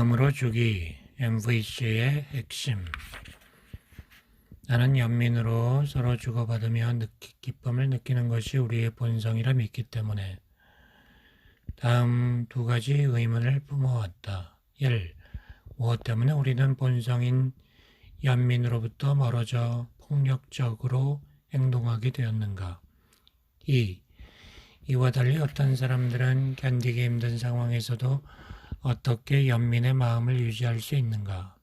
마음으로 주기 MVC의 핵심. 나는 연민으로 서로 주고받으며 기쁨을 느끼는 것이 우리의 본성이라 믿기 때문에 다음 두 가지 의문을 품어왔다. 1. 무엇 때문에 우리는 본성인 연민으로부터 멀어져 폭력적으로 행동하게 되었는가? 2. 이와 달리 어떤 사람들은 견디기 힘든 상황에서도 어떻게 연민의 마음을 유지할 수 있는가?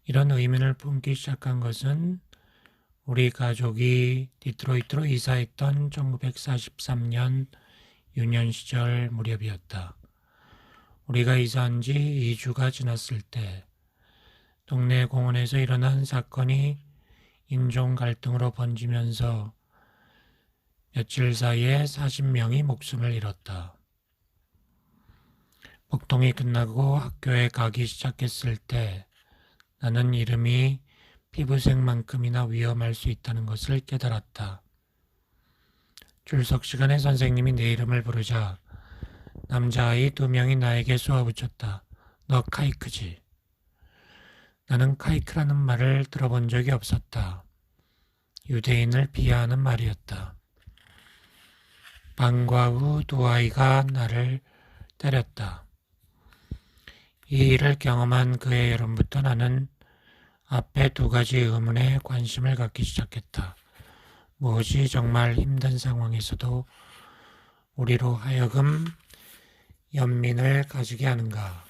이런 의문을 품기 시작한 것은 우리 가족이 디트로이트로 이사했던 1943년 유년 시절 무렵이었다. 우리가 이사한 지 2주가 지났을 때 동네 공원에서 일어난 사건이 인종 갈등으로 번지면서 며칠 사이에 40명이 목숨을 잃었다. 복통이 끝나고 학교에 가기 시작했을 때 나는 이름이 피부색만큼이나 위험할 수 있다는 것을 깨달았다. 출석 시간에 선생님이 내 이름을 부르자 남자아이 2명이 나에게 쏘아붙였다. 너 카이크지? 나는 카이크라는 말을 들어본 적이 없었다. 유대인을 비하하는 말이었다. 방과 후 2아이가 나를 때렸다. 이 일을 경험한 그해 여름부터 나는 앞에 2가지 의문에 관심을 갖기 시작했다. 무엇이 정말 힘든 상황에서도 우리로 하여금 연민을 가지게 하는가?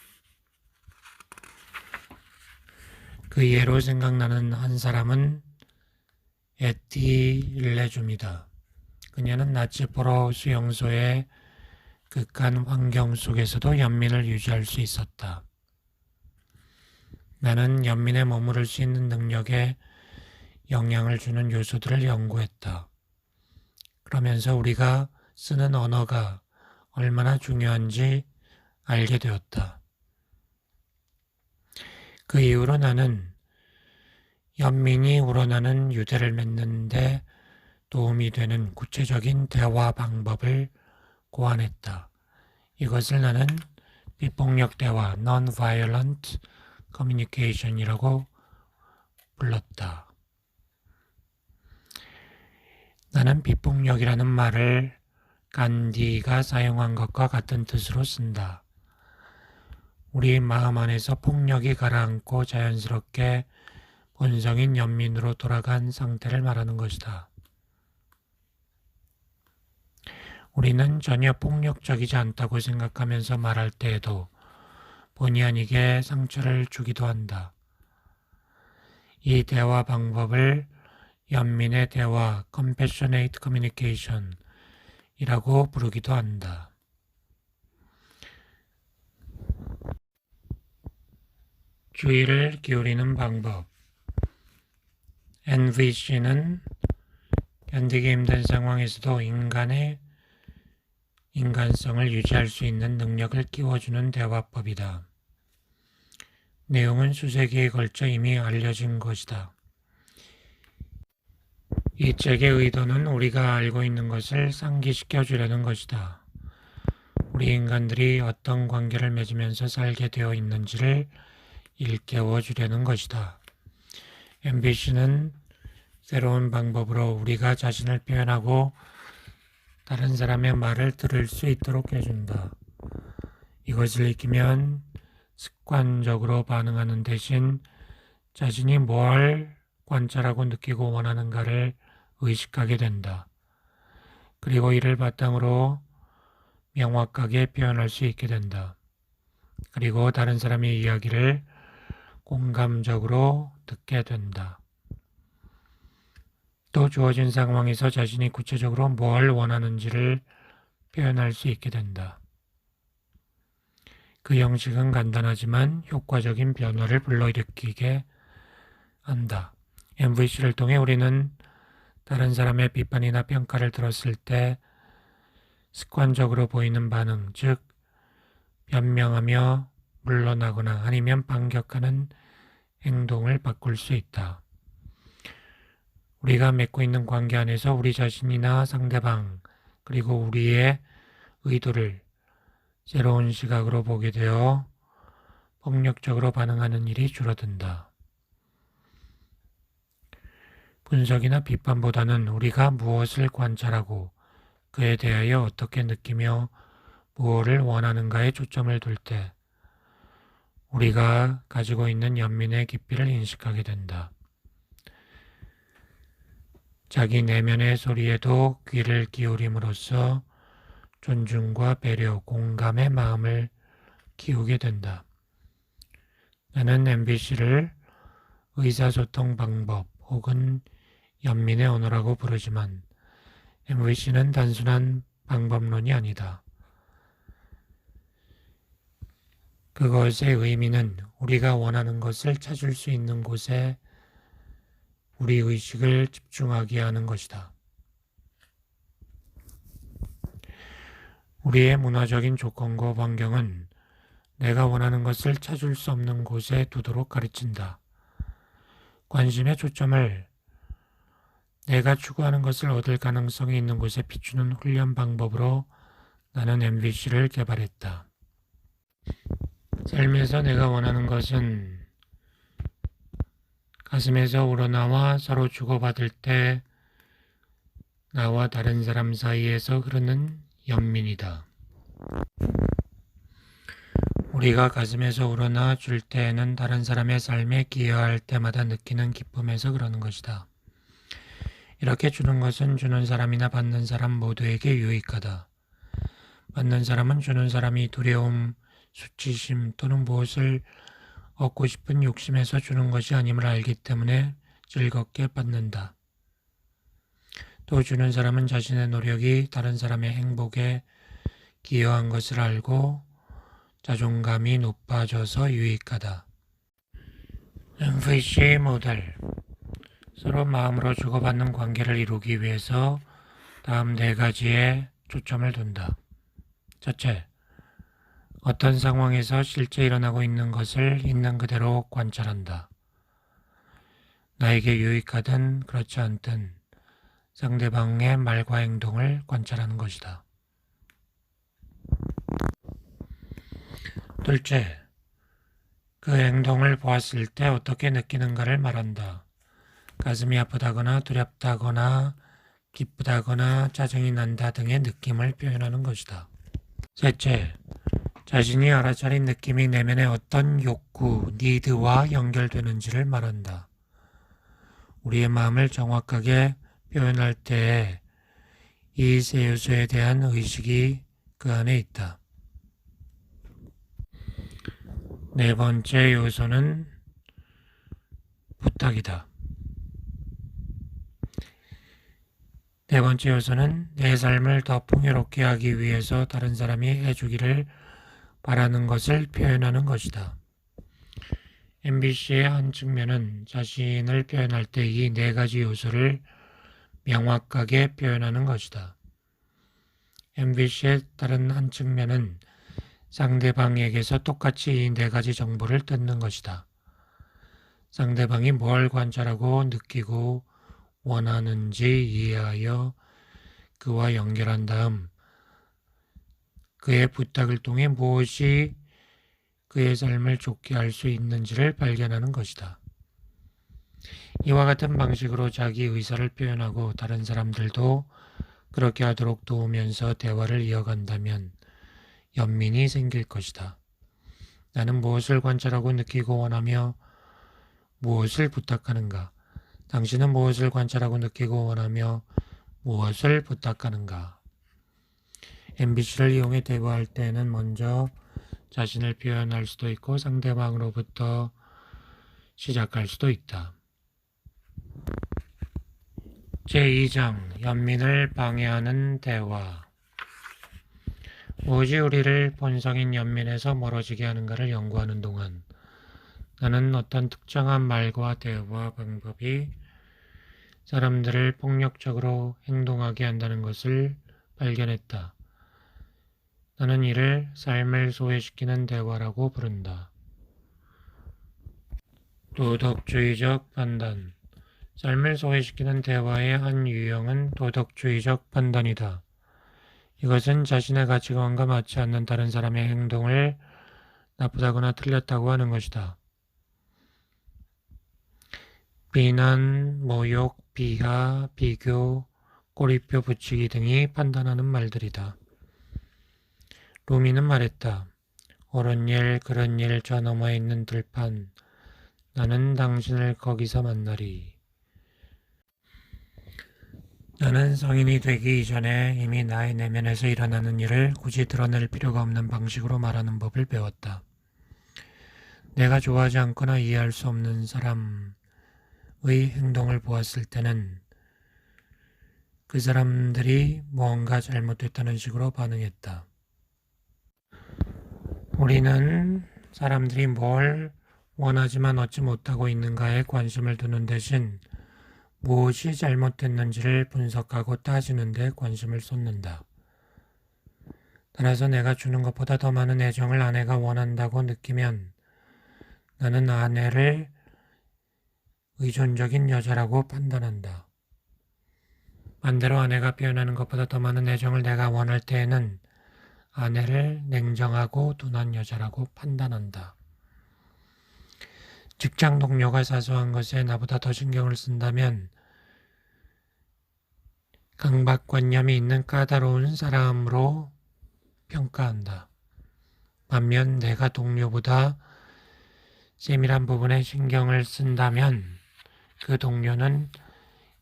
그 예로 생각나는 한 사람은 에티 일레주입니다. 그녀는 나치 포로 수용소의 극한 환경 속에서도 연민을 유지할 수 있었다. 나는 연민에 머무를 수 있는 능력에 영향을 주는 요소들을 연구했다. 그러면서 우리가 쓰는 언어가 얼마나 중요한지 알게 되었다. 그 이후로 나는 연민이 우러나는 유대를 맺는 데 도움이 되는 구체적인 대화 방법을 고안했다. 이것을 나는 비폭력 대화, Non-Violent Communication이라고 불렀다. 나는 비폭력이라는 말을 간디가 사용한 것과 같은 뜻으로 쓴다. 우리 마음 안에서 폭력이 가라앉고 자연스럽게 본성인 연민으로 돌아간 상태를 말하는 것이다. 우리는 전혀 폭력적이지 않다고 생각하면서 말할 때에도 본의 아니게 상처를 주기도 한다. 이 대화 방법을 연민의 대화, Compassionate Communication 이라고 부르기도 한다. 주의를 기울이는 방법. NVC는 견디기 힘든 상황에서도 인간의 인간성을 유지할 수 있는 능력을 끼워주는 대화법이다. 내용은 수세기에 걸쳐 이미 알려진 것이다. 이 책의 의도는 우리가 알고 있는 것을 상기시켜 주려는 것이다. 우리 인간들이 어떤 관계를 맺으면서 살게 되어 있는지를 일깨워 주려는 것이다. MBC는 새로운 방법으로 우리가 자신을 표현하고 다른 사람의 말을 들을 수 있도록 해준다. 이것을 익히면 습관적으로 반응하는 대신 자신이 뭘 관찰하고 느끼고 원하는가를 의식하게 된다. 그리고 이를 바탕으로 명확하게 표현할 수 있게 된다. 그리고 다른 사람의 이야기를 공감적으로 듣게 된다. 또 주어진 상황에서 자신이 구체적으로 뭘 원하는지를 표현할 수 있게 된다. 그 형식은 간단하지만 효과적인 변화를 불러일으키게 한다. MVC를 통해 우리는 다른 사람의 비판이나 평가를 들었을 때 습관적으로 보이는 반응, 즉 변명하며 물러나거나 아니면 반격하는 행동을 바꿀 수 있다. 우리가 맺고 있는 관계 안에서 우리 자신이나 상대방, 그리고 우리의 의도를 새로운 시각으로 보게 되어 폭력적으로 반응하는 일이 줄어든다. 분석이나 비판보다는 우리가 무엇을 관찰하고 그에 대하여 어떻게 느끼며 무엇을 원하는가에 초점을 둘 때 우리가 가지고 있는 연민의 깊이를 인식하게 된다. 자기 내면의 소리에도 귀를 기울임으로써 존중과 배려, 공감의 마음을 키우게 된다. 나는 MBC를 의사소통 방법 혹은 연민의 언어라고 부르지만 MBC는 단순한 방법론이 아니다. 그것의 의미는 우리가 원하는 것을 찾을 수 있는 곳에 우리 의식을 집중하게 하는 것이다. 우리의 문화적인 조건과 환경은 내가 원하는 것을 찾을 수 없는 곳에 두도록 가르친다. 관심의 초점을 내가 추구하는 것을 얻을 가능성이 있는 곳에 비추는 훈련 방법으로 나는 MBC를 개발했다. 삶에서 내가 원하는 것은 가슴에서 우러나와 서로 주고받을 때 나와 다른 사람 사이에서 흐르는 연민이다. 우리가 가슴에서 우러나 줄 때에는 다른 사람의 삶에 기여할 때마다 느끼는 기쁨에서 그러는 것이다. 이렇게 주는 것은 주는 사람이나 받는 사람 모두에게 유익하다. 받는 사람은 주는 사람이 두려움, 수치심 또는 무엇을 얻고 싶은 욕심에서 주는 것이 아님을 알기 때문에 즐겁게 받는다. 또 주는 사람은 자신의 노력이 다른 사람의 행복에 기여한 것을 알고 자존감이 높아져서 유익하다. MVC 모델. 서로 마음으로 주고받는 관계를 이루기 위해서 다음 4가지에 초점을 둔다. 첫째, 어떤 상황에서 실제 일어나고 있는 것을 있는 그대로 관찰한다. 나에게 유익하든 그렇지 않든 상대방의 말과 행동을 관찰하는 것이다. 둘째, 그 행동을 보았을 때 어떻게 느끼는가를 말한다. 가슴이 아프다거나 두렵다거나 기쁘다거나 짜증이 난다 등의 느낌을 표현하는 것이다. 셋째, 자신이 알아차린 느낌이 내면의 어떤 욕구, 니드와 연결되는지를 말한다. 우리의 마음을 정확하게 표현할 때 이 세 요소에 대한 의식이 그 안에 있다. 4번째 요소는 부탁이다. 4번째 요소는 내 삶을 더 풍요롭게 하기 위해서 다른 사람이 해주기를 바라는 것을 표현하는 것이다. MBC의 한 측면은 자신을 표현할 때 이 4가지 요소를 명확하게 표현하는 것이다. MBC의 다른 한 측면은 상대방에게서 똑같이 이 4가지 정보를 듣는 것이다. 상대방이 뭘 관찰하고 느끼고 원하는지 이해하여 그와 연결한 다음 그의 부탁을 통해 무엇이 그의 삶을 좋게 할 수 있는지를 발견하는 것이다. 이와 같은 방식으로 자기 의사를 표현하고 다른 사람들도 그렇게 하도록 도우면서 대화를 이어간다면 연민이 생길 것이다. 나는 무엇을 관찰하고 느끼고 원하며 무엇을 부탁하는가? 당신은 무엇을 관찰하고 느끼고 원하며 무엇을 부탁하는가? MBC를 이용해 대화할 때는 먼저 자신을 표현할 수도 있고 상대방으로부터 시작할 수도 있다. 제2장 연민을 방해하는 대화. 무엇이 우리를 본성인 연민에서 멀어지게 하는가를 연구하는 동안 나는 어떤 특정한 말과 대화 방법이 사람들을 폭력적으로 행동하게 한다는 것을 발견했다. 나는 이를 삶을 소외시키는 대화라고 부른다. 도덕주의적 판단. 삶을 소외시키는 대화의 한 유형은 도덕주의적 판단이다. 이것은 자신의 가치관과 맞지 않는 다른 사람의 행동을 나쁘다거나 틀렸다고 하는 것이다. 비난, 모욕, 비하, 비교, 꼬리표 붙이기 등이 판단하는 말들이다. 루미는 말했다. 옳은 일, 그른 일 저 너머에 있는 들판. 나는 당신을 거기서 만나리. 나는 성인이 되기 이전에 이미 나의 내면에서 일어나는 일을 굳이 드러낼 필요가 없는 방식으로 말하는 법을 배웠다. 내가 좋아하지 않거나 이해할 수 없는 사람의 행동을 보았을 때는 그 사람들이 무언가 잘못됐다는 식으로 반응했다. 우리는 사람들이 뭘 원하지만 얻지 못하고 있는가에 관심을 두는 대신 무엇이 잘못됐는지를 분석하고 따지는 데 관심을 쏟는다. 따라서 내가 주는 것보다 더 많은 애정을 아내가 원한다고 느끼면 나는 아내를 의존적인 여자라고 판단한다. 반대로 아내가 표현하는 것보다 더 많은 애정을 내가 원할 때에는 아내를 냉정하고 둔한 여자라고 판단한다. 직장 동료가 사소한 것에 나보다 더 신경을 쓴다면 강박관념이 있는 까다로운 사람으로 평가한다. 반면 내가 동료보다 세밀한 부분에 신경을 쓴다면 그 동료는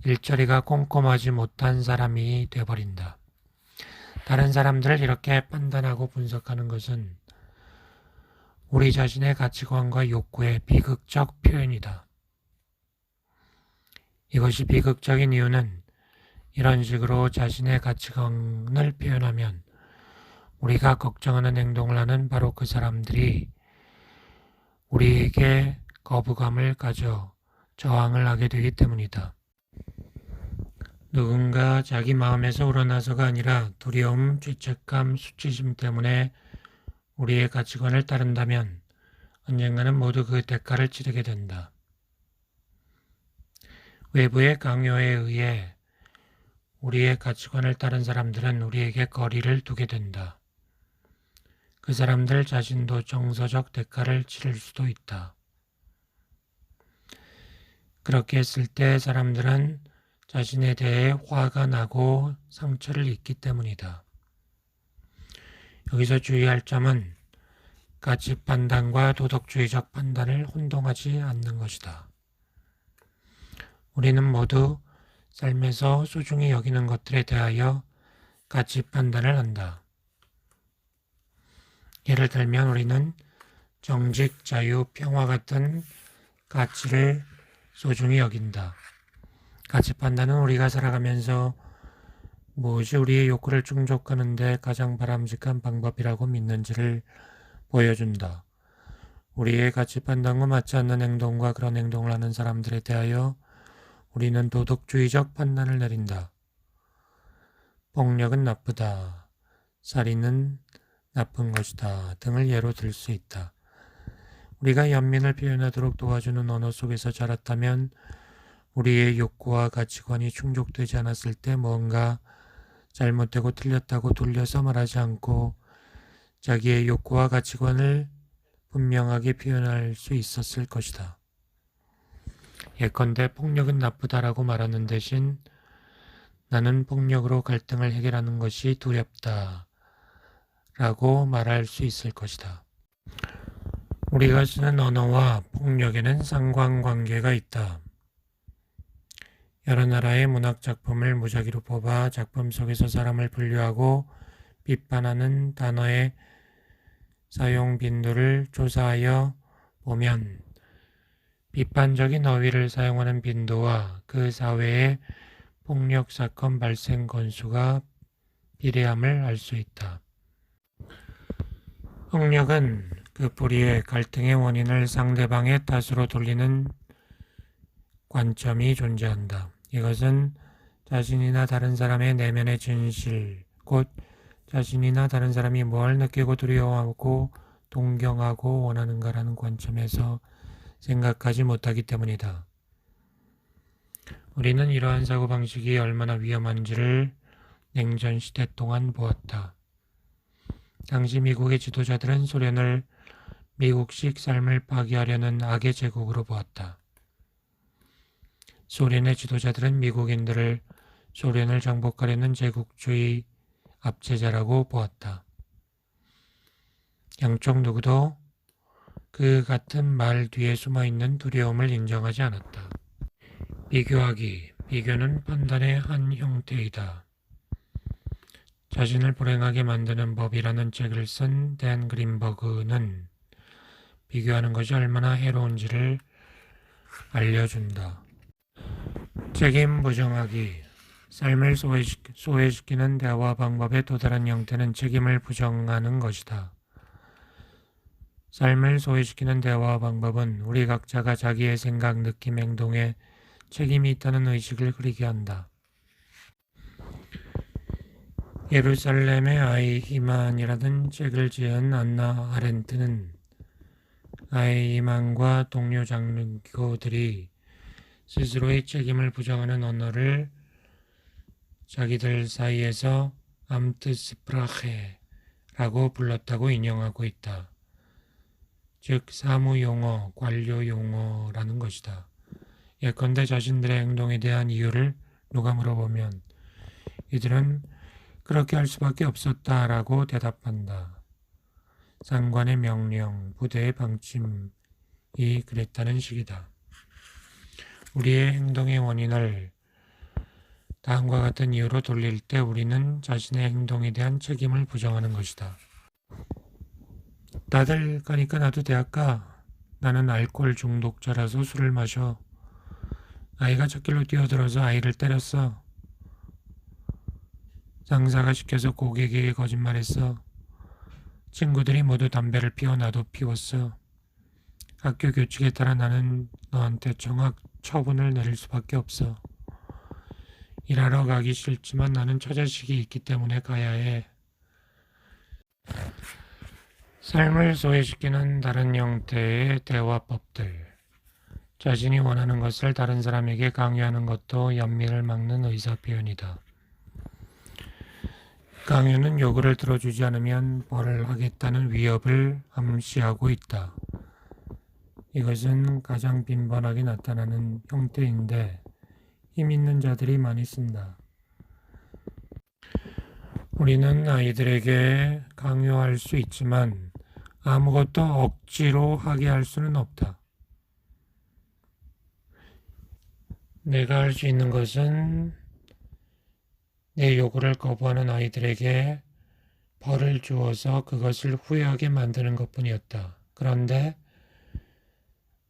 일처리가 꼼꼼하지 못한 사람이 돼버린다. 다른 사람들을 이렇게 판단하고 분석하는 것은 우리 자신의 가치관과 욕구의 비극적 표현이다. 이것이 비극적인 이유는 이런 식으로 자신의 가치관을 표현하면 우리가 걱정하는 행동을 하는 바로 그 사람들이 우리에게 거부감을 가져 저항을 하게 되기 때문이다. 누군가 자기 마음에서 우러나서가 아니라 두려움, 죄책감, 수치심 때문에 우리의 가치관을 따른다면 언젠가는 모두 그 대가를 치르게 된다. 외부의 강요에 의해 우리의 가치관을 따른 사람들은 우리에게 거리를 두게 된다. 그 사람들 자신도 정서적 대가를 치를 수도 있다. 그렇게 했을 때 사람들은 자신에 대해 화가 나고 상처를 입기 때문이다. 여기서 주의할 점은 가치 판단과 도덕주의적 판단을 혼동하지 않는 것이다. 우리는 모두 삶에서 소중히 여기는 것들에 대하여 가치 판단을 한다. 예를 들면 우리는 정직, 자유, 평화 같은 가치를 소중히 여긴다. 가치 판단은 우리가 살아가면서 무엇이 우리의 욕구를 충족하는 데 가장 바람직한 방법이라고 믿는지를 보여준다. 우리의 가치 판단과 맞지 않는 행동과 그런 행동을 하는 사람들에 대하여 우리는 도덕주의적 판단을 내린다. 폭력은 나쁘다. 살인은 나쁜 것이다. 등을 예로 들 수 있다. 우리가 연민을 표현하도록 도와주는 언어 속에서 자랐다면 우리의 욕구와 가치관이 충족되지 않았을 때 뭔가 잘못되고 틀렸다고 돌려서 말하지 않고 자기의 욕구와 가치관을 분명하게 표현할 수 있었을 것이다. 예컨대 폭력은 나쁘다라고 말하는 대신 나는 폭력으로 갈등을 해결하는 것이 두렵다 라고 말할 수 있을 것이다. 우리가 쓰는 언어와 폭력에는 상관관계가 있다. 여러 나라의 문학작품을 무작위로 뽑아 작품 속에서 사람을 분류하고 비판하는 단어의 사용 빈도를 조사하여 보면 비판적인 어휘를 사용하는 빈도와 그 사회의 폭력 사건 발생 건수가 비례함을 알 수 있다. 폭력은 그 뿌리에 갈등의 원인을 상대방의 탓으로 돌리는 관점이 존재한다. 이것은 자신이나 다른 사람의 내면의 진실, 곧 자신이나 다른 사람이 뭘 느끼고 두려워하고 동경하고 원하는가라는 관점에서 생각하지 못하기 때문이다. 우리는 이러한 사고방식이 얼마나 위험한지를 냉전시대 동안 보았다. 당시 미국의 지도자들은 소련을 미국식 삶을 파괴하려는 악의 제국으로 보았다. 소련의 지도자들은 미국인들을 소련을 정복하려는 제국주의 압제자라고 보았다. 양쪽 누구도 그 같은 말 뒤에 숨어있는 두려움을 인정하지 않았다. 비교하기. 비교는 판단의 한 형태이다. 자신을 불행하게 만드는 법이라는 책을 쓴 댄 그린버그는 비교하는 것이 얼마나 해로운지를 알려준다. 책임 부정하기. 삶을 소외시키는 대화 방법의 또 다른 형태는 책임을 부정하는 것이다. 삶을 소외시키는 대화 방법은 우리 각자가 자기의 생각, 느낌, 행동에 책임이 있다는 의식을 그리게 한다. 예루살렘의 아이 이만이라는 책을 지은 안나 아렌트는 아이 이만과 동료 장로들이 스스로의 책임을 부정하는 언어를 자기들 사이에서 암트스프라헤라고 불렀다고 인용하고 있다. 즉 사무용어, 관료용어라는 것이다. 예컨대 자신들의 행동에 대한 이유를 누가 물어보면 이들은 그렇게 할 수밖에 없었다라고 대답한다. 상관의 명령, 부대의 방침이 그랬다는 식이다. 우리의 행동의 원인을 다음과 같은 이유로 돌릴 때 우리는 자신의 행동에 대한 책임을 부정하는 것이다. 다들 가니까 나도 대학 가. 나는 알코올 중독자라서 술을 마셔. 아이가 찻길로 뛰어들어서 아이를 때렸어. 상사가 시켜서 고객에게 거짓말했어. 친구들이 모두 담배를 피워 나도 피웠어. 학교 규칙에 따라 나는 너한테 정학 처분을 내릴 수밖에 없어. 일하러 가기 싫지만 나는 처자식이 있기 때문에 가야 해. 삶을 소외시키는 다른 형태의 대화법들. 자신이 원하는 것을 다른 사람에게 강요하는 것도 연민을 막는 의사표현이다. 강요는 요구를 들어주지 않으면 벌을 하겠다는 위협을 암시하고 있다. 이것은 가장 빈번하게 나타나는 형태인데 힘 있는 자들이 많이 쓴다. 우리는 아이들에게 강요할 수 있지만 아무것도 억지로 하게 할 수는 없다. 내가 할 수 있는 것은 내 요구를 거부하는 아이들에게 벌을 주어서 그것을 후회하게 만드는 것뿐이었다. 그런데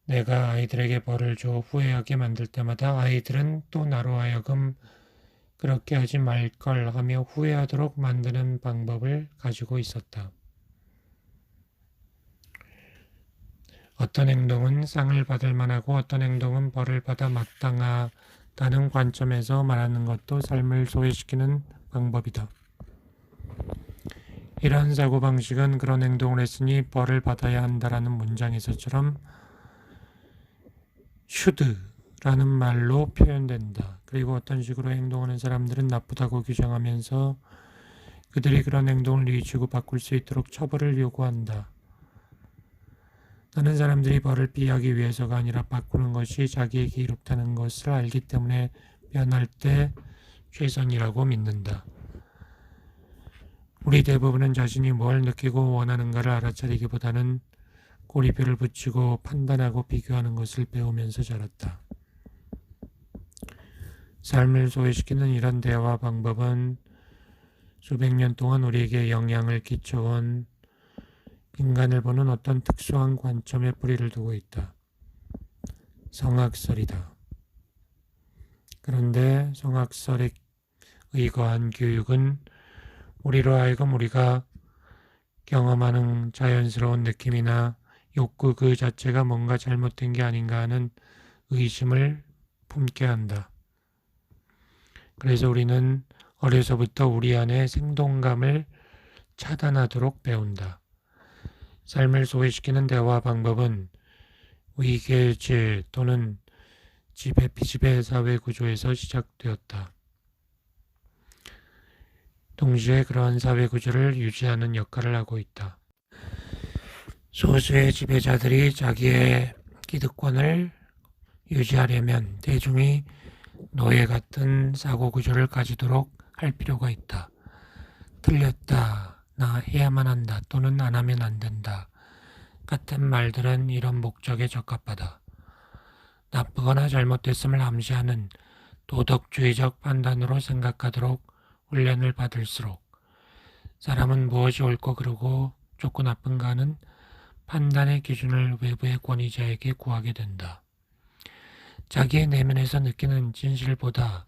내가 아이들에게 벌을 줘 후회하게 만들 때마다 아이들은 또 나로 하여금 그렇게 하지 말걸 하며 후회하도록 만드는 방법을 가지고 있었다. 어떤 행동은 상을 받을 만하고 어떤 행동은 벌을 받아 마땅하다는 관점에서 말하는 것도 삶을 소외시키는 방법이다. 이러한 사고방식은 그런 행동을 했으니 벌을 받아야 한다라는 문장에서처럼 슈드라는 말로 표현된다. 그리고 어떤 식으로 행동하는 사람들은 나쁘다고 규정하면서 그들이 그런 행동을 뉘우치고 바꿀 수 있도록 처벌을 요구한다. 나는 사람들이 벌을 피하기 위해서가 아니라 바꾸는 것이 자기에게 이롭다는 것을 알기 때문에 변할 때 최선이라고 믿는다. 우리 대부분은 자신이 뭘 느끼고 원하는가를 알아차리기보다는 꼬리표를 붙이고 판단하고 비교하는 것을 배우면서 자랐다. 삶을 소외시키는 이런 대화 방법은 수백 년 동안 우리에게 영향을 끼쳐온 인간을 보는 어떤 특수한 관점에 뿌리를 두고 있다. 성악설이다. 그런데 성악설에 의거한 교육은 우리로 하여금 우리가 경험하는 자연스러운 느낌이나 욕구 그 자체가 뭔가 잘못된 게 아닌가 하는 의심을 품게 한다. 그래서 우리는 어려서부터 우리 안에 생동감을 차단하도록 배운다. 삶을 소외시키는 대화 방법은 위계질 또는 비지배 사회 구조에서 시작되었다. 동시에 그러한 사회 구조를 유지하는 역할을 하고 있다. 소수의 지배자들이 자기의 기득권을 유지하려면 대중이 노예 같은 사고 구조를 가지도록 할 필요가 있다. 틀렸다, 나 해야만 한다 또는 안 하면 안 된다 같은 말들은 이런 목적에 적합하다. 나쁘거나 잘못됐음을 암시하는 도덕주의적 판단으로 생각하도록 훈련을 받을수록 사람은 무엇이 옳고 그르고 좋고 나쁜가 하는 판단의 기준을 외부의 권위자에게 구하게 된다. 자기의 내면에서 느끼는 진실보다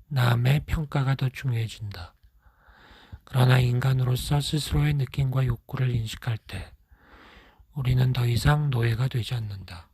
남의 평가가 더 중요해진다. 그러나 인간으로서 스스로의 느낌과 욕구를 인식할 때 우리는 더 이상 노예가 되지 않는다.